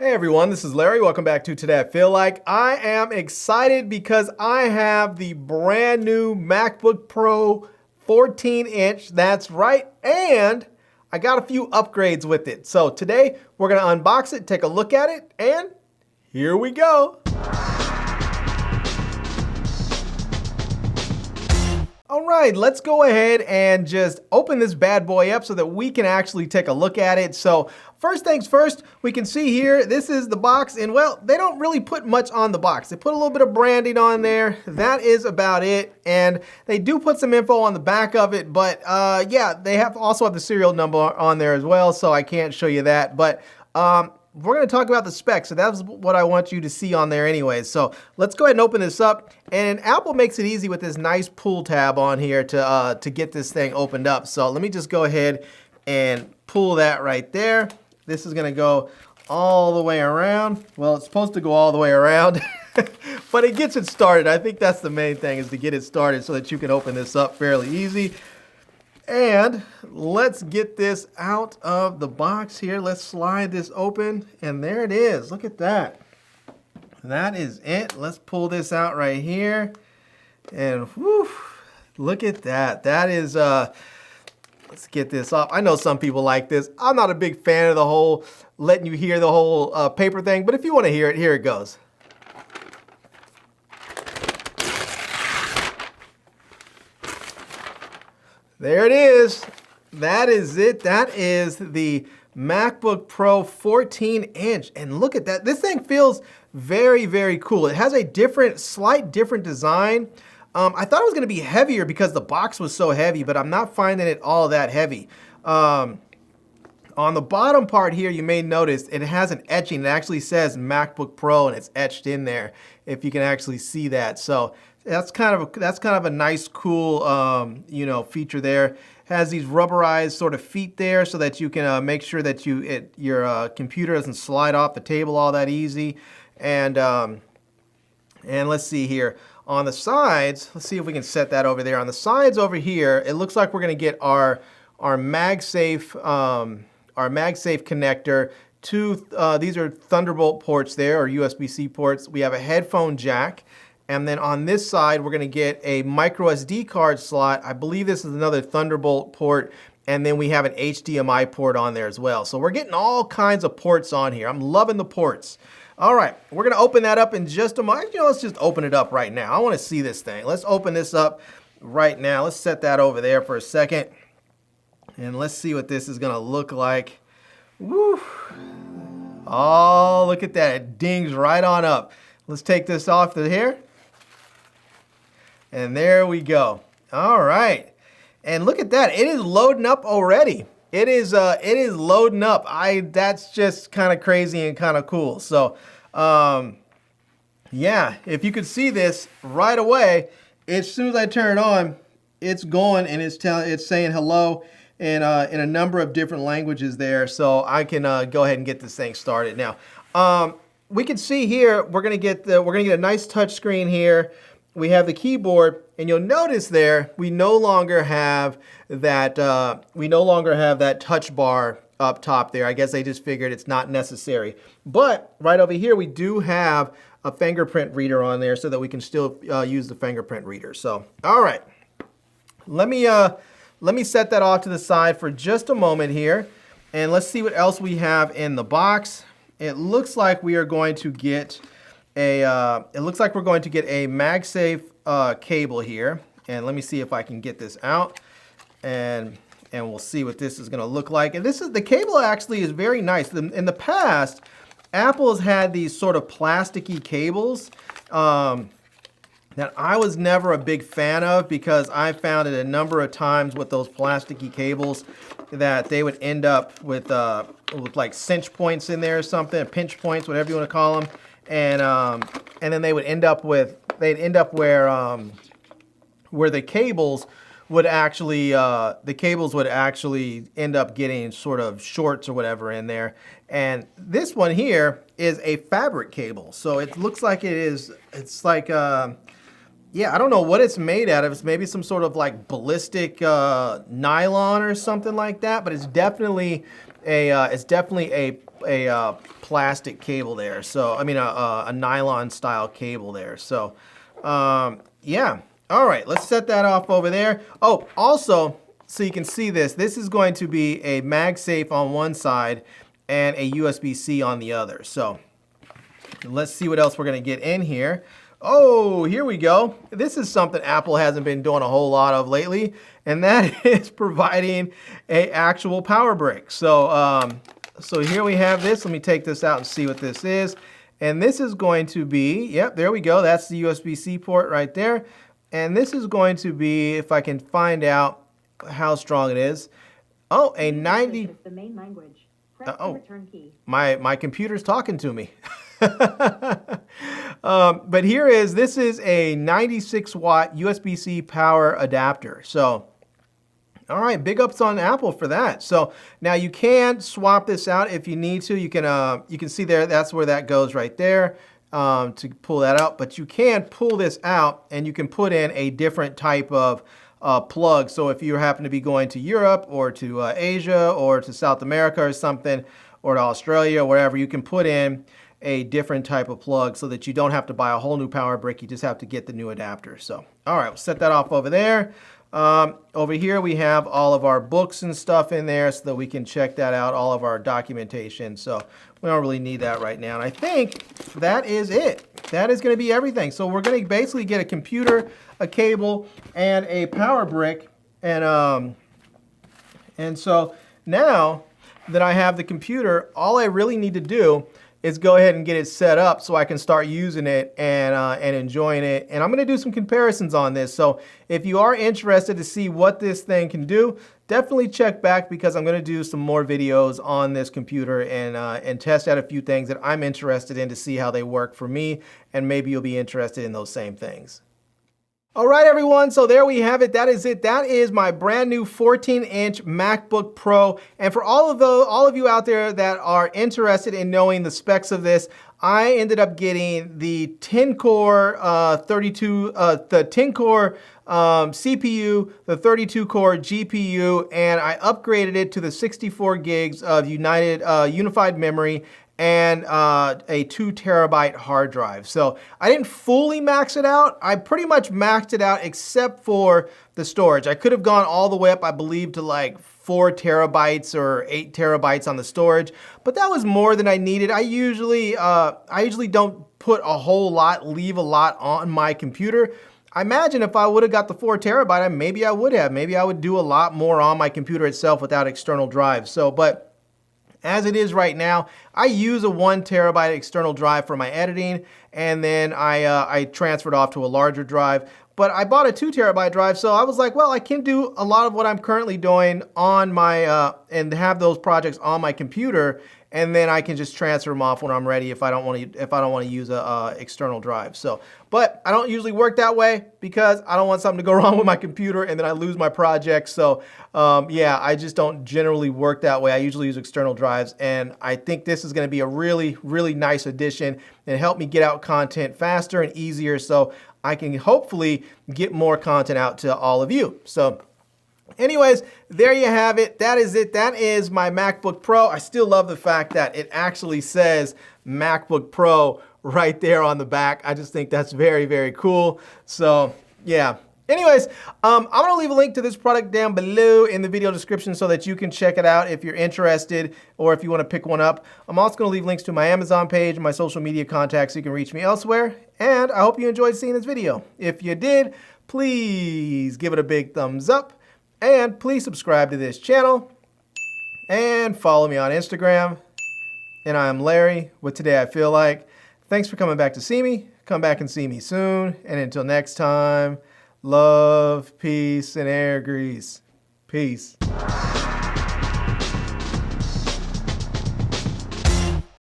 Hey everyone, this is Larry. Welcome back to Today I Feel Like. I am excited because I have the brand new MacBook Pro 14-inch. That's right, and I got a few upgrades with it. So today we're going to unbox it, take a look at it, and here we go. All right, let's go ahead and just open this bad boy up so that we can actually take a look at it. So first things first, we can see here, this is the box, and well, they don't really put much on the box. They put a little bit of branding on there. That is about it. And they do put some info on the back of it, but yeah, they also have the serial number on there as well, so I can't show you that. But we're going to talk about the specs, so that's what I want you to see on there anyways. So let's go ahead and open this up. And Apple makes it easy with this nice pull tab on here to get this thing opened up. So let me just go ahead and pull that right there. This is going to go all the way around. Well, it's supposed to go all the way around, but it gets it started. I think that's the main thing, is to get it started so that you can open this up fairly easy. And let's get this out of the box here. Let's slide this open, and there it is. Look at that. That is it. Let's pull this out right here. And whew, look at that. That is, let's get this off. I know some people like this. I'm not a big fan of the whole letting you hear the whole paper thing, but if you want to hear it, here it goes. There it is. That is it. That is the MacBook Pro 14-inch. And look at that. This thing feels very, very cool. It has a slight different design. I thought it was going to be heavier because the box was so heavy, but I'm not finding it all that heavy. On the bottom part here, you may notice it has an etching. It actually says MacBook Pro, and it's etched in there, if you can actually see that. So that's kind of a nice, cool, feature there. Has these rubberized sort of feet there so that you can make sure that your computer doesn't slide off the table all that easy. And let's see here on the sides. Let's see if we can set that over there. On the sides over here, it looks like we're going to get our MagSafe connector. These are Thunderbolt ports there, or USB-C ports. We have a headphone jack. And then on this side, we're going to get a micro SD card slot. I believe this is another Thunderbolt port. And then we have an HDMI port on there as well. So we're getting all kinds of ports on here. I'm loving the ports. All right, we're going to open that up in just a moment. Let's just open it up right now. I want to see this thing. Let's open this up right now. Let's set that over there for a second. And let's see what this is going to look like. Woo! Oh, look at that. It dings right on up. Let's take this off to here. And there we go. All right. And look at that. It is loading up already. It is loading up. That's just kind of crazy and kind of cool. So, yeah, if you could see this right away, as soon as I turn it on, it's going and it's saying hello in a number of different languages there. So I can go ahead and get this thing started now. We can see here we're gonna get a nice touch screen here. We have the keyboard, and you'll notice there we no longer have that touch bar up top there. I guess they just figured it's not necessary. But right over here we do have a fingerprint reader on there so that we can still use the fingerprint reader. So, all right, let me set that off to the side for just a moment here, and let's see what else we have in the box. It looks like we are going to get a MagSafe cable here, and let me see if I can get this out, and we'll see what this is going to look like. And the cable actually is very nice. In the past, Apple has had these sort of plasticky cables that I was never a big fan of, because I found it a number of times with those plasticky cables that they would end up with like cinch points in there or something, pinch points, whatever you want to call them. And then they would end up where the cables would actually end up getting sort of shorts or whatever in there. And this one here is a fabric cable, so it looks like it's like yeah, I don't know what it's made out of. It's maybe some sort of like ballistic nylon or something like that, but it's definitely a plastic cable there. So I mean a nylon style cable there. So yeah. All right, let's set that off over there. Oh, also, so you can see this. This is going to be a MagSafe on one side and a USB-C on the other. So let's see what else we're going to get in here. Oh, here we go. This is something Apple hasn't been doing a whole lot of lately, and that is providing a actual power brick. So, so here we have this. Let me take this out and see what this is. And this is going to be, yep, there we go. That's the USB-C port right there. And this is going to be, if I can find out how strong it is. Oh, a 90. The main language. Press the return key. My computer's talking to me. But here is, this is a 96 watt USB-C power adapter. So, all right, big ups on Apple for that. So now you can swap this out if you need to. You can see there, that's where that goes right there. To pull that out, but you can pull this out and you can put in a different type of plug. So if you happen to be going to Europe or to Asia or to South America or something, or to Australia or wherever, you can put in a different type of plug so that you don't have to buy a whole new power brick. You just have to get the new adapter. So, all right, we'll set that off over there. Over here we have all of our books and stuff in there so that we can check that out, all of our documentation. So we don't really need that right now. And I think that is it. That is going to be everything. So we're going to basically get a computer, a cable, and a power brick. And so now that I have the computer, all I really need to do is go ahead and get it set up so I can start using it and enjoying it. And I'm going to do some comparisons on this. So if you are interested to see what this thing can do, definitely check back, because I'm going to do some more videos on this computer and test out a few things that I'm interested in to see how they work for me. And maybe you'll be interested in those same things. All right, everyone, so there we have it. That is it. That is my brand new 14-inch MacBook Pro. And for all of you out there that are interested in knowing the specs of this, I ended up getting the 10-core CPU, the 32-core GPU, and I upgraded it to the 64 gigs of unified memory and a 2 terabyte hard drive. So I didn't fully max it out. I pretty much maxed it out except for the storage. I could have gone all the way up, I believe, to like 4 terabytes or 8 terabytes on the storage, but that was more than I needed. I usually don't put a whole lot, leave a lot on my computer. I imagine if I would have got the 4 terabyte, maybe I would have. Maybe I would do a lot more on my computer itself without external drives. So, but as it is right now, I use a 1 terabyte external drive for my editing, and then I transferred off to a larger drive. But I bought a 2 terabyte drive, so I was like, well, I can do a lot of what I'm currently doing on my, and have those projects on my computer, and then I can just transfer them off when I'm ready if I don't want to use a external drive. So, but I don't usually work that way because I don't want something to go wrong with my computer and then I lose my project. So yeah, I just don't generally work that way. I usually use external drives, and I think this is going to be a really, really nice addition and help me get out content faster and easier, so I can hopefully get more content out to all of you. So anyways, there you have it. That is it. That is my MacBook Pro. I still love the fact that it actually says MacBook Pro right there on the back. I just think that's very, very cool. So yeah. Anyways, I'm going to leave a link to this product down below in the video description so that you can check it out if you're interested or if you want to pick one up. I'm also going to leave links to my Amazon page and my social media contacts so you can reach me elsewhere. And I hope you enjoyed seeing this video. If you did, please give it a big thumbs up. And please subscribe to this channel and follow me on Instagram. And I'm Larry with Today I Feel Like. Thanks for coming back to see me. Come back and see me soon. And until next time, love, peace, and air grease. Peace.